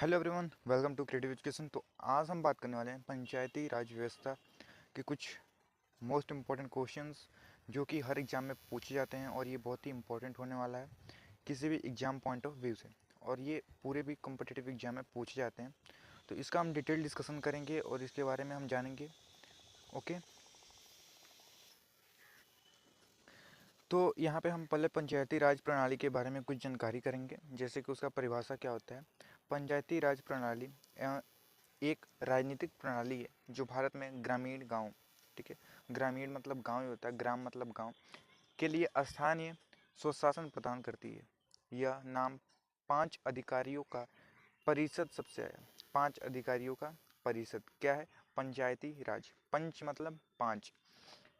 Hello everyone, welcome to creative education. तो आज हम बात करने वाले हैं पंचायती राज व्यवस्था के कुछ मोस्ट इम्पॉर्टेंट क्वेश्चंस जो कि हर एग्ज़ाम में पूछे जाते हैं और ये बहुत ही इंपॉर्टेंट होने वाला है किसी भी एग्ज़ाम पॉइंट ऑफ व्यू से। और ये पूरे भी कॉम्पिटिटिव एग्ज़ाम में पूछे जाते हैं, तो इसका हम डिटेल डिस्कशन करेंगे और इसके बारे में हम जानेंगे। ओके, तो यहाँ पे हम पहले पंचायती राज प्रणाली के बारे में कुछ जानकारी करेंगे, जैसे कि उसका परिभाषा क्या होता है। पंचायती राज प्रणाली एक राजनीतिक प्रणाली है जो भारत में ग्रामीण गांव, ठीक है, ग्रामीण मतलब गांव ही होता है, ग्राम मतलब गांव, के लिए स्थानीय स्वशासन प्रदान करती है। यह नाम 5 अधिकारियों का परिषद सबसे आया। 5 अधिकारियों का परिषद क्या है? पंचायती राज। पंच मतलब 5,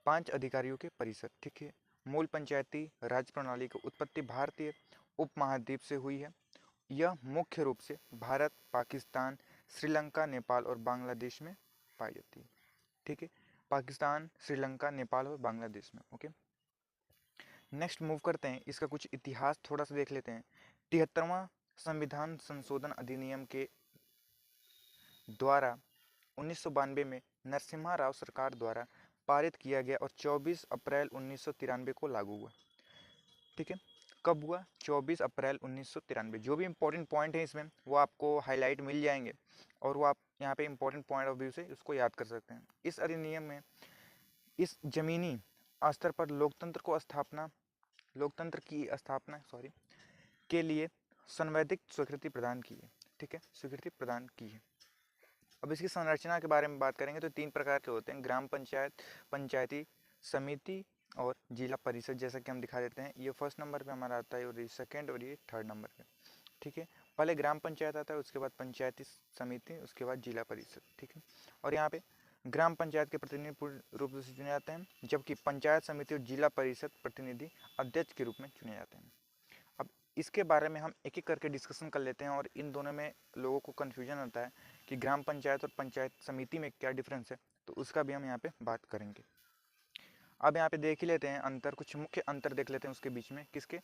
5 अधिकारियों के परिषद, ठीक है। मूल पंचायती राज प्रणाली की उत्पत्ति भारतीय उपमहाद्वीप से हुई है। यह मुख्य रूप से भारत, पाकिस्तान, श्रीलंका, नेपाल और बांग्लादेश में पाई जाती है, ठीक है। पाकिस्तान, श्रीलंका, नेपाल और बांग्लादेश में। ओके, नेक्स्ट मूव करते हैं, इसका कुछ इतिहास थोड़ा सा देख लेते हैं। 73वां संविधान संशोधन अधिनियम के द्वारा 1992 में नरसिम्हा राव सरकार द्वारा पारित किया गया और 24 अप्रैल 1993 को लागू हुआ, ठीक है। कब हुआ? 24 अप्रैल 1993। जो भी इंपॉर्टेंट पॉइंट है इसमें वो आपको हाईलाइट मिल जाएंगे और वो आप यहाँ पे इंपॉर्टेंट पॉइंट ऑफ व्यू से उसको याद कर सकते हैं। इस अधिनियम में इस जमीनी स्तर पर लोकतंत्र की स्थापना के लिए संवैधानिक स्वीकृति प्रदान की है, ठीक है, स्वीकृति प्रदान की है। अब इसकी संरचना के बारे में बात करेंगे तो 3 प्रकार के होते हैं: ग्राम पंचायत, पंचायती समिति और जिला परिषद। जैसा कि हम दिखा देते हैं, ये फर्स्ट नंबर पे हमारा आता है और ये सेकंड और ये थर्ड नंबर पे, ठीक है। पहले ग्राम पंचायत आता है, उसके बाद पंचायती समिति, उसके बाद जिला परिषद, ठीक है। और यहाँ पे ग्राम पंचायत के प्रतिनिधि पूर्ण रूप से चुने जाते हैं, जबकि पंचायत समिति और जिला परिषद प्रतिनिधि अध्यक्ष के रूप में चुने जाते हैं। अब इसके बारे में हम एक एक करके डिस्कशन कर लेते हैं और इन दोनों में लोगों को कन्फ्यूजन होता है कि ग्राम पंचायत और पंचायत समिति में क्या डिफरेंस है, तो उसका भी हम यहाँ पे बात करेंगे। अब यहाँ पे देख ही लेते हैं अंतर, कुछ मुख्य अंतर देख लेते हैं उसके बीच में, किसके?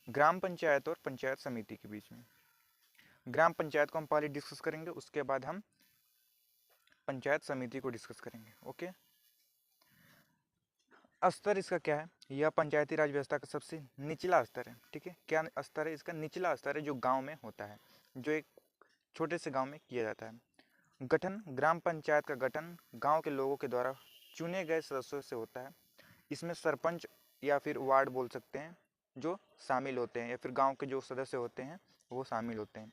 ग्राम पंचायत और पंचायत समिति के बीच में। ग्राम पंचायत को हम पहले डिस्कस करेंगे, उसके बाद हम पंचायत समिति को डिस्कस करेंगे। ओके, स्तर इसका क्या है? यह पंचायती राज व्यवस्था का सबसे निचला स्तर है, ठीक है। क्या स्तर है इसका? निचला स्तर है, जो गांव में होता है, जो एक छोटे से गांव में किया जाता है। गठन: ग्राम पंचायत का गठन गांव के लोगों के द्वारा चुने गए सदस्यों से होता है। इसमें सरपंच या फिर वार्ड बोल सकते हैं जो शामिल होते हैं, या फिर गांव के जो सदस्य होते हैं वो शामिल होते हैं।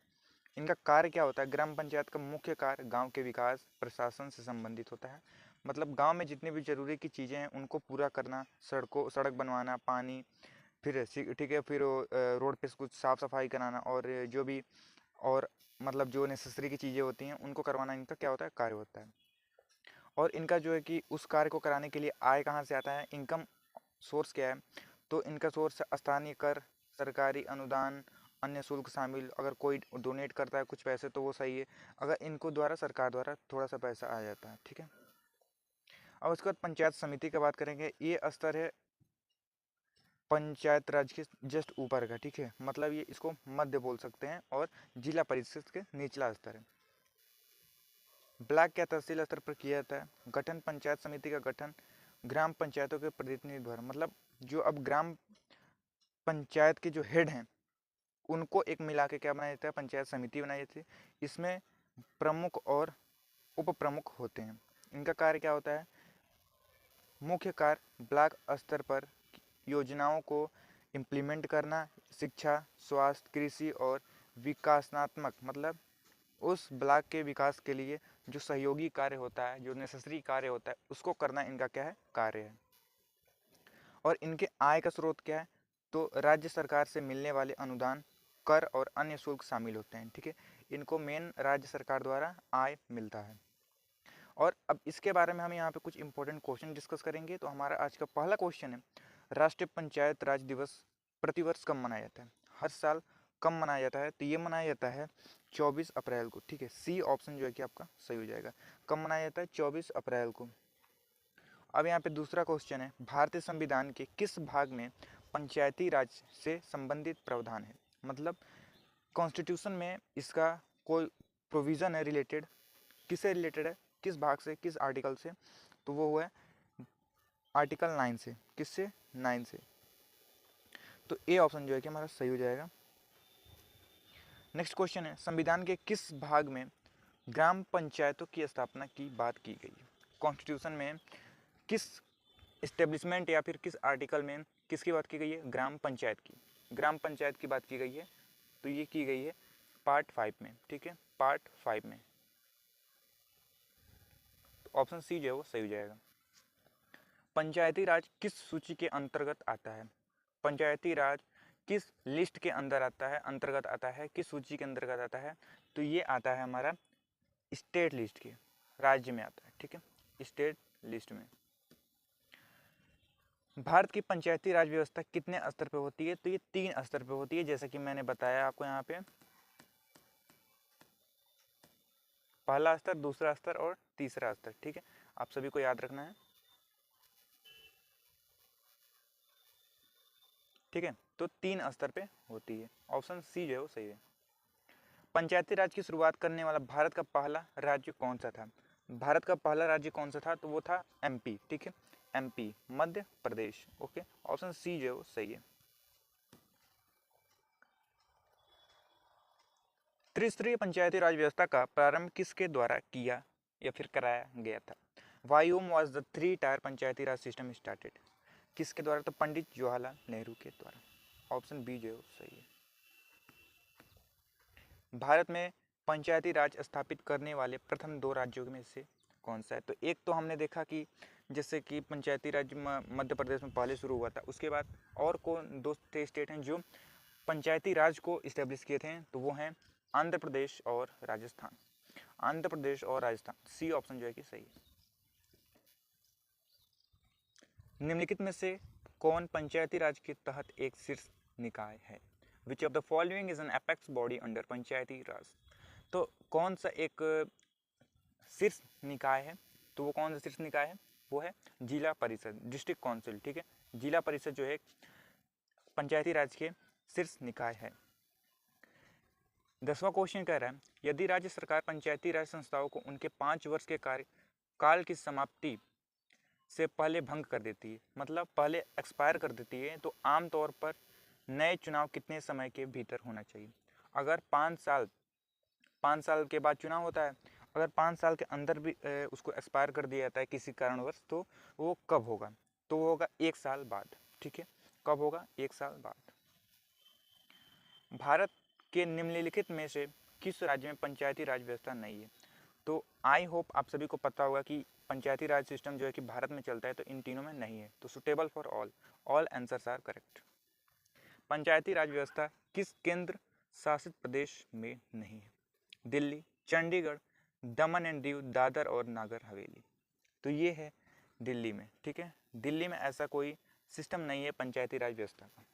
इनका कार्य क्या होता है? ग्राम पंचायत का मुख्य कार्य गांव के विकास प्रशासन से संबंधित होता है। मतलब गांव में जितनी भी जरूरी की चीज़ें हैं उनको पूरा करना, सड़क बनवाना, पानी, फिर ठीक है, फिर रोड पे कुछ साफ़ सफाई कराना, और जो भी और मतलब जो नेसेसरी की चीज़ें होती हैं उनको करवाना, इनका क्या होता है? कार्य होता है। और इनका जो है कि उस कार्य को कराने के लिए आय कहाँ से आता है? इनकम सोर्स क्या है? तो इनका सोर्स स्थानीय कर, सरकारी अनुदान, अन्य शुल्क शामिल। अगर कोई डोनेट करता है कुछ पैसे तो वो सही है, अगर इनको द्वारा सरकार द्वारा थोड़ा सा पैसा आ जाता है, ठीक है। अब उसके बाद पंचायत समिति की बात करेंगे। ये स्तर है पंचायत राज के जस्ट ऊपर का, ठीक है, मतलब ये इसको मध्य बोल सकते हैं, और जिला परिषद के निचला स्तर है। ब्लॉक या तहसील स्तर पर किया जाता है। गठन: पंचायत समिति का गठन ग्राम पंचायतों के प्रतिनिधि द्वारा, मतलब जो अब ग्राम पंचायत के जो हेड हैं उनको एक मिला के क्या बनाया जाता है? पंचायत समिति बनाई जाती है। इसमें प्रमुख और उप प्रमुख होते हैं। इनका कार्य क्या होता है? मुख्य कार्य ब्लॉक स्तर पर योजनाओं को इम्प्लीमेंट करना, शिक्षा, स्वास्थ्य, कृषि और विकासात्मक, मतलब उस ब्लॉक के विकास के लिए जो सहयोगी कार्य होता है, जो नेसेसरी कार्य होता है, उसको करना इनका क्या है? कार्य है। और इनके आय का स्रोत क्या है? तो राज्य सरकार से मिलने वाले अनुदान, कर और अन्य शुल्क शामिल होते हैं, ठीक है। इनको मेन राज्य सरकार द्वारा आय मिलता है। और अब इसके बारे में हम यहाँ पे कुछ इंपॉर्टेंट क्वेश्चन डिस्कस करेंगे। तो हमारा आज का पहला क्वेश्चन है, राष्ट्रीय पंचायत राज दिवस प्रतिवर्ष कब मनाया जाता है? हर साल कब मनाया जाता है? तो ये मनाया जाता है 24 अप्रैल को, ठीक है। सी ऑप्शन जो है कि आपका सही हो जाएगा। कब मनाया जाता है? 24 अप्रैल को। अब यहाँ पे दूसरा क्वेश्चन है, भारतीय संविधान के किस भाग में पंचायती राज से संबंधित प्रावधान है? मतलब कॉन्स्टिट्यूशन में इसका कोई प्रोविज़न है रिलेटेड, किससे रिलेटेड है, किस भाग से, किस आर्टिकल से, तो वो हुआ है आर्टिकल 9 से। किससे? 9 से। तो ए ऑप्शन जो है कि हमारा सही हो जाएगा। नेक्स्ट क्वेश्चन है, संविधान के किस भाग में ग्राम पंचायतों की स्थापना की बात की गई है? कॉन्स्टिट्यूशन में किस इस्टेब्लिशमेंट या फिर किस आर्टिकल में किसकी बात की गई है? ग्राम पंचायत की। ग्राम पंचायत की बात की गई है, तो ये की गई है पार्ट 5 में। ठीक है, पार्ट 5 में। तो ऑप्शन सी जो है वो सही हो जाएगा। पंचायती राज किस सूची के अंतर्गत आता है? पंचायती राज किस लिस्ट के अंदर आता है, अंतर्गत आता है, किस सूची के अंतर्गत आता है? तो ये आता है हमारा स्टेट लिस्ट के, राज्य में आता है। ठीक है, स्टेट लिस्ट में। भारत की पंचायती राज व्यवस्था कितने स्तर पे होती है? तो ये 3 स्तर पे होती है, जैसा कि मैंने बताया आपको यहाँ पे। पहला स्तर, दूसरा स्तर और तीसरा स्तर। ठीक है, आप सभी को याद रखना है। ठीक है, तो 3 स्तर पे होती है। ऑप्शन सी जो है वो सही है। पंचायती राज की शुरुआत करने वाला भारत का पहला राज्य कौन सा था? भारत का पहला राज्य कौन सा था? तो वो था एमपी। ठीक है, MP, Madhya Pradesh. Okay, option C जो है वो सही है। त्रिस्तरीय पंचायती राज व्यवस्था का प्रारंभ किसके द्वारा किया या फिर कराया गया था? वाई होम वॉज द 3-टायर पंचायती राज सिस्टम स्टार्टेड? किसके द्वारा? तो पंडित जवाहरलाल नेहरू के द्वारा। ऑप्शन बी जो है वो सही है। भारत में पंचायती राज स्थापित करने वाले प्रथम 2 राज्यों में से कौन सा है? तो एक तो हमने देखा कि जैसे कि पंचायती राज मध्य प्रदेश में पहले शुरू हुआ था, उसके बाद और कौन 2 स्टेट हैं जो पंचायती राज को इस्टेब्लिश किए थे? तो वो हैं आंध्र प्रदेश और राजस्थान। आंध्र प्रदेश और राजस्थान। सी ऑप्शन जो है कि सही है। निम्नलिखित में से कौन पंचायती राज के तहत एक शीर्ष निकाय है? Which of the following is an apex body under Panchayati Raj? तो कौन सा एक शीर्ष निकाय है? तो वो कौन सा शीर्ष निकाय है? वो है जिला परिषद, डिस्ट्रिक्ट काउंसिल। ठीक है, जिला परिषद जो है पंचायती राज के शीर्ष निकाय है। 10वां क्वेश्चन कह रहा है, यदि राज्य सरकार पंचायती राज संस्थाओं को उनके 5 वर्ष के कार्यकाल की समाप्ति से पहले भंग कर देती है, मतलब पहले एक्सपायर कर देती है, तो आमतौर पर नए चुनाव कितने समय के भीतर होना चाहिए? अगर 5 साल के बाद चुनाव होता है, अगर 5 साल के अंदर भी उसको एक्सपायर कर दिया जाता है किसी कारणवश, तो वो कब होगा? तो वो होगा 1 साल बाद। ठीक है, कब होगा? 1 साल बाद। भारत के निम्नलिखित में से किस राज्य में पंचायती राज व्यवस्था नहीं है? तो आई होप आप सभी को पता होगा कि पंचायती राज सिस्टम जो है कि भारत में चलता है, तो इन तीनों में नहीं है। तो suitable for all answers are correct. Panchayati Raj व्यवस्था किस केंद्र शासित प्रदेश में नहीं है? दिल्ली, चंडीगढ़, दमन एंड दीव, दादर और नागर हवेली। तो ये है दिल्ली में। ठीक है, दिल्ली में ऐसा कोई सिस्टम नहीं है पंचायती राज व्यवस्था का।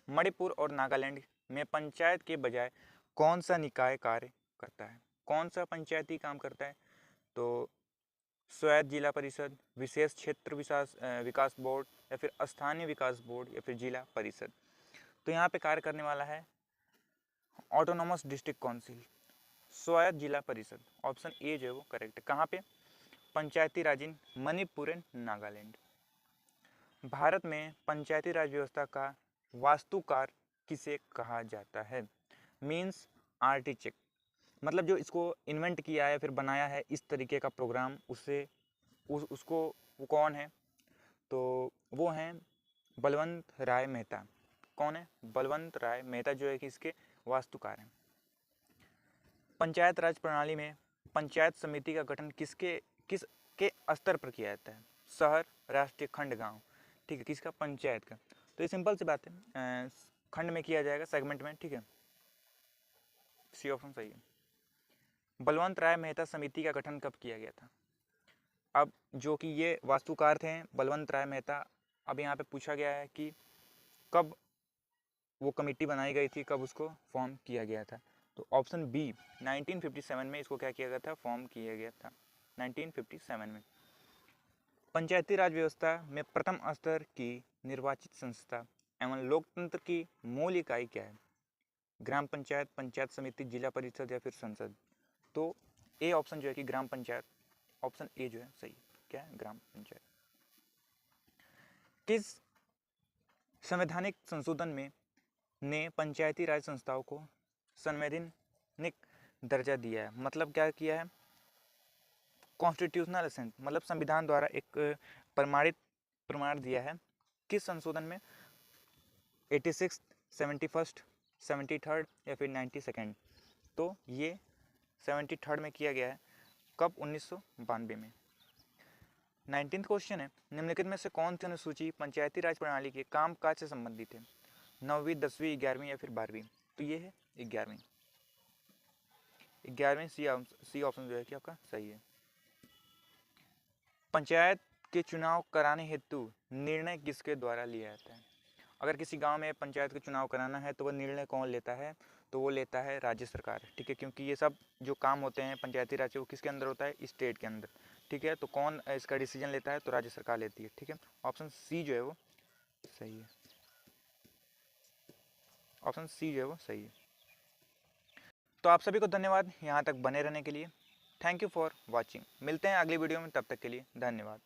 मणिपुर और नागालैंड में पंचायत के बजाय कौन सा निकाय कार्य करता है? कौन सा पंचायती काम करता है? तो स्वायत्त जिला परिषद, विशेष क्षेत्र विकास बोर्ड, या फिर स्थानीय विकास बोर्ड, या फिर जिला परिषद। तो यहाँ पे कार्य करने वाला है ऑटोनोमस डिस्ट्रिक्ट काउंसिल, स्वायत्त जिला परिषद। ऑप्शन ए जो है वो करेक्ट है। कहाँ पे? पंचायती राज इन मणिपुर एंड नागालैंड। भारत में पंचायती राज व्यवस्था का वास्तुकार किसे कहा जाता है? मीन्स आर्किटेक्ट, मतलब जो इसको इन्वेंट किया है, फिर बनाया है इस तरीके का प्रोग्राम, उसको वो कौन है? तो वो हैं बलवंत राय मेहता। कौन है? बलवंत राय मेहता जो है कि इसके वास्तुकार हैं। पंचायत राज प्रणाली में पंचायत समिति का गठन किस के स्तर पर किया जाता है? शहर, राष्ट्रीय, खंड, गांव। ठीक है, किसका? पंचायत का। तो ये सिंपल सी बात है, खंड में किया जाएगा, सेगमेंट में। ठीक है, सी ऑप्शन सही है। बलवंत राय मेहता समिति का गठन कब किया गया था? अब जो कि ये वास्तुकार थे बलवंत राय मेहता, अब यहाँ पे पूछा गया है कि कब वो कमेटी बनाई गई थी, कब उसको फॉर्म किया गया था? तो ऑप्शन बी 1957 में इसको क्या किया गया था? फॉर्म किया गया था 1957 में। पंचायती राज व्यवस्था में प्रथम स्तर की निर्वाचित संस्था एवं लोकतंत्र की मूल इकाई क्या है? ग्राम पंचायत, पंचायत समिति, जिला परिषद या फिर संसद। तो ए ऑप्शन जो है कि ग्राम पंचायत, ऑप्शन ए जो है सही। क्या है? ग्राम पंचायत। किस संवैधानिक संशोधन में ने पंचायती राज संस्थाओं को संवैधानिक दर्जा दिया है? मतलब क्या किया है? कॉन्स्टिट्यूशनल असेंट, मतलब संविधान द्वारा एक प्रमाण दिया है। किस संशोधन में? 86, 71, 73 या फिर 92। तो ये 73 में किया गया है। कब? 1992 में। 19th क्वेश्चन है, निम्नलिखित में से कौन सी अनुसूची पंचायती राज प्रणाली के काम काज से संबंधित है? 9वीं, 10वीं, 11वीं या फिर 12वीं? तो ये है 11वीं। 11वीं सी ऑप्शन जो है कि आपका सही है। पंचायत के चुनाव कराने हेतु निर्णय किसके द्वारा लिया जाता है? अगर किसी गांव में पंचायत के चुनाव कराना है तो वह निर्णय कौन लेता है? तो वो लेता है राज्य सरकार। ठीक है, क्योंकि ये सब जो काम होते हैं पंचायती राज, वो किसके अंदर होता है? स्टेट के अंदर। ठीक है, तो कौन इसका डिसीजन लेता है? तो राज्य सरकार लेती है। ठीक है, ऑप्शन सी जो है वो सही है। ऑप्शन सी जो है वो सही है। तो आप सभी को धन्यवाद यहाँ तक बने रहने के लिए। Thank you for watching. मिलते हैं अगली वीडियो में, तब तक के लिए धन्यवाद।